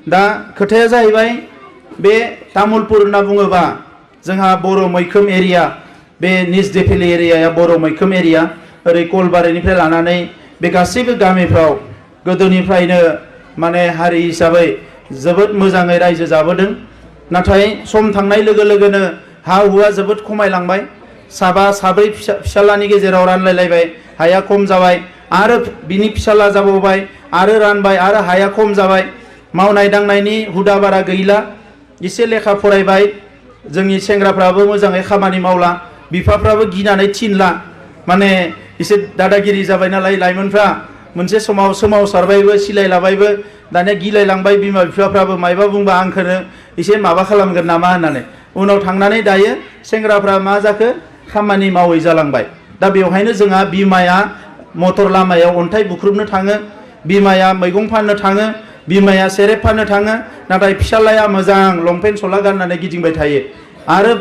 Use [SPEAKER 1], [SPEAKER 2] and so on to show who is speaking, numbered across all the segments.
[SPEAKER 1] दा खोथाया जाहैबाय बे तामुलपुर होनना बुङोबा जोंहा बर' मैखोम एरिया बे निज देफिलि एरियाया बर' मैखोम एरिया ओरै कलबारिनिफ्राय लानानै बे गासैबो गामिफ्राव गोदोनिफ्रायनो माने हारि हिसाबै जोबोद मोजाङै रायजो जाबोदों। नाथाय सम थांनाय लोगो लोगोनो हा हुआ जोबोद खमायलांबाय। साबा साब्रै फिसालानि गेजेराव रानलायलायबाय, हाया खम जाबाय, आरो बिनि फिसाला जाबावबाय, आरो रानबाय, आरो हाया खम जाबाय। मावनाय दांनायनि हुदा बारा गैला। एसे लेखा फरायबाय, जोंनि सेंग्राफ्राबो मोजाङै खामानि मावला, बिफाफ्राबो गिनानै थिनला, माने एसे दादागिरि जाबाय नालाय लाइमोनफ्रा। मोनसे समाव सोमावसारबायबो, सिलायलाबायबो, दानिया गिलायलांबाय बिमा बिफाफ्राबो मायबा बुंबा आंखौनो एसे माबा खालामगोन नामा होननानै। उनाव थांनानै दायो सेंग्राफ्रा मा जाखो, खामानि मावै जालांबाय। दा बेवहायनो जोंहा बिमाया मटर लामायाव अन्थाइ बुख्रुबनो थाङो, बिमाया मैगं फाननो थाङो, बिमाया सेरेब फाननो थाङो, नाथाय फिसालाया मोजां लंपेन्ट सला गाननानै गिदिंबाय थायो। आरो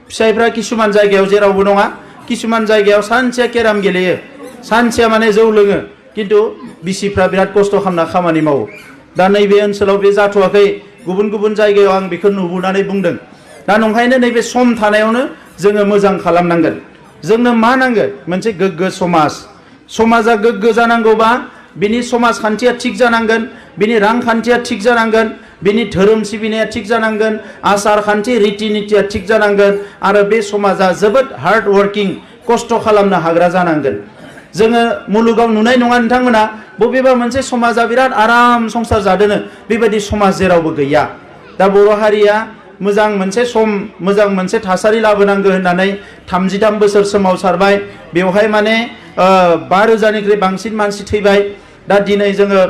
[SPEAKER 1] फिसाइफ्रा किसुमान जायगायाव जेरावबो नङा, किसुमान जायगायाव सानसेया केराम गेलेयो, सानसेया माने जौ लोङो, किन्तु बिसिफ्रा बिराद खस्थ' खालामना खामानि मावो। दा नैबे ओनसोलाव बे जाथ'वाखै, गुबुन गुबुन जायगायाव आं बेखौ नुबोनानै बुंदों। दा नंखायनो नैबे सम थानायावनो जोङो मोजां खालामनांगोन। जोंनो मा नांगोन? मोनसे गोग्गो समाज। समाजा गोग्गो जानांगौबा बिनि समाजखान्थिया थिग जानांगोन, बिनि रांखान्थिया थिग जानांगोन, बिनि धोरोम सिबिनाया थिग जानांगोन, आसार खान्थि रिति नितिया थिग जानांगोन, आरो बे समाजा जोबोद हार्ड वर्किं, खस्थ' खालामनो हाग्रा जानांगोन। जोङो मुलुगाव नुनाय नङा नोंथांमोना बबेबा मोनसे समाजा बिराद आराम संसार जादोनो, बेबायदि समाज जेरावबो गैया। दा बर' हारिया मोजां मोनसे सम, मोजां मोनसे थासारि लाबोनांगौ होननानै 33 बोसोर सोमावसारबाय। बेवहाय माने 5,000निख्रुइ बांसिन मानसि थैबाय। दा दिनै जोङो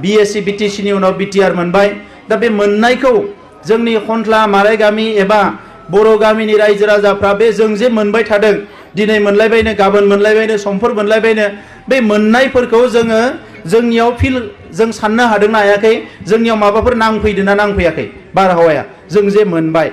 [SPEAKER 1] BSc BTC नि उनाव BTR मोनबाय। दा बे मोननायखौ जोंनि खन्थला माराय गामि एबा बर' गामिनि रायजो राजाफ्रा बे जों जे मोनबाय थादों, दिनै मोनलायबायनो, गाबोन मोनलायबायनो, समफोर मोनलायबायनो, बे मोननायफोरखौ जोङो जोंनियाव जों साननो हादोंना हायाखै, जोंनियाव माबाफोर नांफैदोंना नांफैयाखै बारहावाया, जों जे मोनबाय।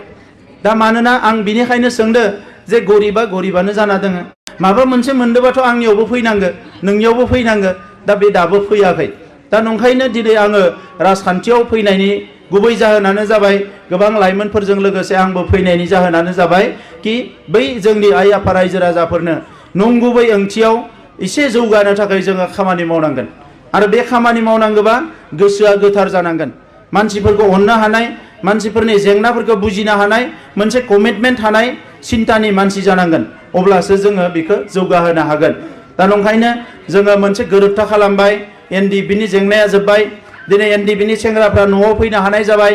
[SPEAKER 1] दा मानोना आं बिनिखायनो सोंदो जे गरिबा गरिबानो जाना दोङो, माबा मोनसे मोनदोंबाथ' आंनियावबो फैनांगो, नोंनियावबो फैनांगो। दा बे दाबो फैयाखै। दा नंखायनो दिनै आङो राजखान्थियाव फैनायनि गुबै जाहोनानो जाबाय, गोबां लाइमोनफोरजों लोगोसे आंबो फैनायनि जाहोनानो जाबाय कि बै जोंनि आइ आफा रायजो राजाफोरनो नंगुबै ओंथियाव एसे जौगानो थाखाय जोङो खामानि मावनांगोन। आरो बे खामानि मावनांगौबा गोसोआ गोथार जानांगोन, मानसिफोरखौ अननो हानाय, मानसिफोरनि जेंनाफोरखौ बुजिनो हानाय, मोनसे कमिटमेन्ट थानाय सिन्तानि मानसि जानांगोन। अब्लासो जोङो बेखौ जौगाहोनो हागोन। दा नंखायनो जोङो मोनसे गोरोबथा खालामबाय, NDPनि जेंनाया जोब्बाय। दिनै NDPनि सेंग्राफ्रा न'आव फैनो हानाय जाबाय।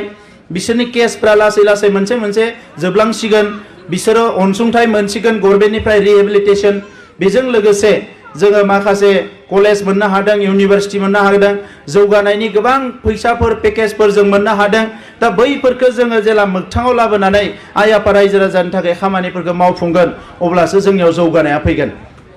[SPEAKER 1] बिसोरनि केसफ्रा लासै लासै मोनसे मोनसे जोबलांसिगोन, बिसोरो अनसुंथाइ मोनसिगोन गभर्नमेन्टनिफ्राय रिहेबिलिटेसन। बेजों लोगोसे जोङो माखासे कलेज मोननो हादों, इउनिभारसिटि मोननो हादों, जौगानायनि गोबां फैसाफोर पेकेजफोर जों मोननो हादों। दा बैफोरखौ जोङो जेला मोगथाङाव लाबोनानै आइ आफा रायजो राजानि थाखाय खामानिफोरखौ मावफुंगोन, अब्लासो जोंनियाव जौगानाया फैगोन।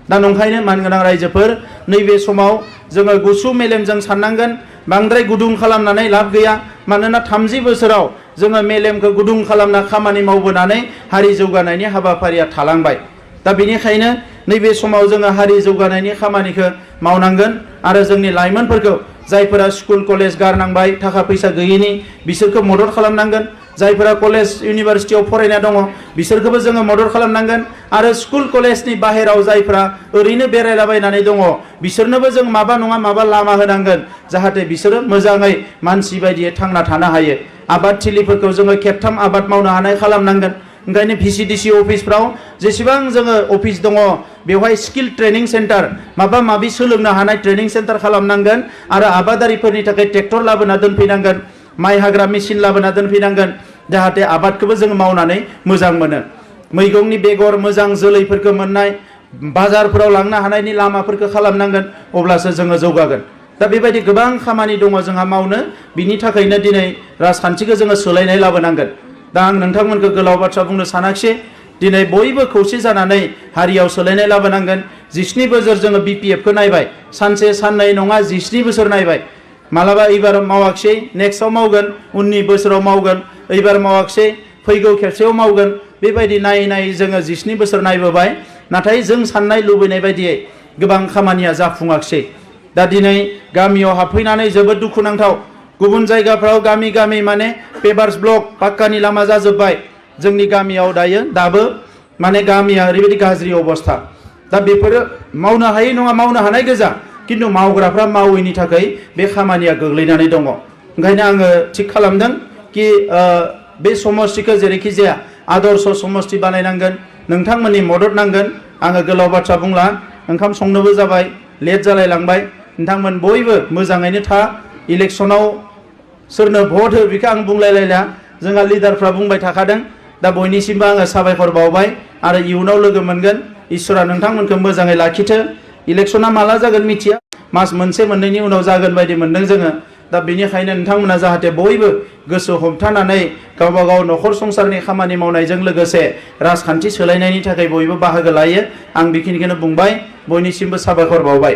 [SPEAKER 1] दा नंखायनो मानगोनां रायजोफोर, नैबे समाव जोङो गुसु मेलेमजों साननांगोन, बांद्राय गुदुं खालामनानै लाब गैया। मानोना 30 बोसोराव जोङो मेलेमखौ गुदुं खालामना खामानि मावबोनानै हारि जौगानायनि हाबाफारिया थालांबाय। दा बेनिखायनो नैबे समाव जोङो हारि जौगानायनि खामानिखौ मावनांगोन। आरो जोंनि लाइमोनफोरखौ, जायफोरा स्कुल कलेज गारनांबाय थाखा फैसा गैयैनि, बिसोरखौ मदद खालामनांगोन। जायफोरा कलेज इउनिभारसिटियाव फरायना दङ, बिसोरखौबो जोङो मदद खालामनांगोन। आरो स्कुल कलेजनि बाहेराव जायफोरा ओरैनो बेरायलाबायनानै दङ, बिसोरनोबो जों माबा नङा माबा लामा होनांगोन, जाहाथे बिसोरो मोजाङै मानसि बायदियै थांना थानो हायो। आबाद थिलिफोरखौ जोङो खेबथाम आबाद मावनो हानाय खालामनांगोन। ओंखायनो VCDC अफिसफ्राव जेसेबां जोङो अफिस दङ, बेवहाय स्किल ट्रेनिं सेन्टार, माबा माबि सोलोंनो हानाय ट्रेनिं सेन्टार खालामनांगोन। आरो आबादारिफोरनि थाखाय ट्रेक्टर लाबोना दोनफैनांगोन, माइ हाग्रा मेचिन लाबोना दोनफैनांगोन, जाहाथे आबादखौबो जों मावनानै मोजां मोनो। मैगंनि बेगर मोजां जोलैफोरखौ मोननाय, बाजारफोराव लांनो हानायनि लामाफोरखौ खालामनांगोन, अब्लासो जोङो जौगागोन। दा बेबायदि गोबां खामानि दङ जोंहा मावनो। बिनि थाखायनो दिनै राजखान्थिखौ जोङो सोलायनाय लाबोनांगोन। दा आं नोंथांमोनखौ गोलाव बाथ्रा बुंनो सानाखिसै, दिनै बयबो खौसे जानानै हारियाव सोलायनाय लाबोनांगोन। 17 बोसोर जोङो BPFखौ नायबाय, सानसे साननै नङा 17 बोसोर नायबाय। मालाबा एबार मावाखिसै, नेक्स्टआव मावगोन, उननि बोसोराव मावगोन, एबार मावाखिसै, फैगौ खेबसेयाव मावगोन। बेबायदि नायै नायै जोङो 17 बोसोर नायबोबाय। नाथाय जों साननाय लुबैनाय बायदियै गोबां खामानिया जाफुङाखिसै। दा दिनै गामियाव हाबफैनानै जोबोद दुखुनांथाव, गुबुन जायगाफ्राव गामि गामि माने पेभार्स ब्लक पाक्कानि लामा जाजोब्बाय जोंनि गामियाव दाबो माने गामिया ओरैबायदि गाज्रि अबस्था दा बेफोरो मावनो हायै नङा मावनो हानाय गोजा किन्तु मावग्राफ्रा मावैनि थाखाय बे खामानिया गोग्लैनानै दङ ओंखायनो आङो थिग खालामदों कि बे समष्टिखौ जेरैखि जाया आदर्श समष्टि बानायनांगोन नोंथांमोननि मदद नांगोन आङो गोलाव बाथ्रा बुंला ओंखाम संनोबो जाबाय लेट जालायलांबाय नोंथांमोन बयबो मोजाङैनो था इलेक्सनाव सोरनो भट हो बेखौ आं बुंलायलायला जोंहा लिडारफ्रा बुंबाय थाखादों दा बयनिसिमबो आङो साबायखर बावबाय आरो इयुनाव लोगो मोनगोन इसोरा नोंथांमोनखौ मोजाङै लाखिथो इलेक्सना माला जागोन मिथिया मास मोनसे मोननैनि उनाव जागोन बायदि मोनदों जोङो दा बेनिखायनो नोंथांमोना जाहाथे बयबो गोसो हमथानानै गावबा गाव नखर संसारनि खामानि मावनायजों लोगोसे राजखान्थि सोलायनायनि थाखाय बयबो बाहागो लायो आं बेखिनिखौनो बुंबाय बयनिसिमबो साबायखर बावबाय।